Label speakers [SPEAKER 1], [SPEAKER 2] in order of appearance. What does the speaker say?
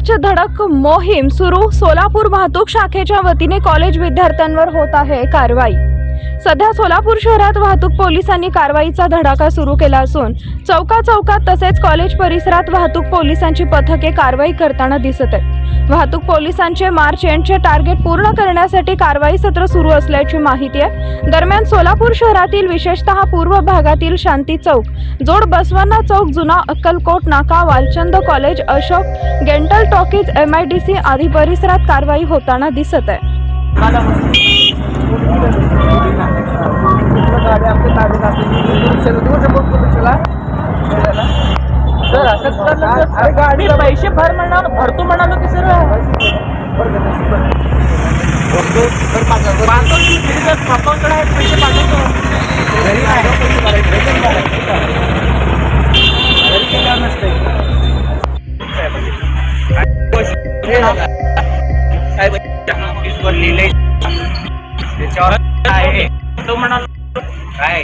[SPEAKER 1] Search धडक मोहीम सुरू। सोलापूर वाहतूक शाखेच्या वतीने कॉलेज विद्यार्थ्यांवर होत आहे कारवाई। सध्या सोलापूर शहरात वाहतूक पोलिसांनी कारवाईचा धडाका सुरू केला असून चौकात तसेच कॉलेज परिसरात वाहतूक पोलिसांची पथके कारवाई करताना दिसत आहेत। वाहतूक पोलिसांचे मार्च एंडचे टार्गेट पूर्ण करण्यासाठी कारवाई सत्र सुरू असल्याची माहिती आहे। दरम्यान सोलापूर शहरातील विशेषतः पूर्व भागातील शांती चौक, जोड बसवण्णा चौक, जुना अक्कलकोट नाका, वालचंद कॉलेज, अशोक गेंटल टॉकीज, MIDC आदी परिसरात कारवाई होताना दिसत आहे।
[SPEAKER 2] सर गाडी पैसे भरतो म्हणालो की सर पाठवतो आहेत पैसे पाठवतो घरी त्याच्यावर आहे तो म्हणालो काय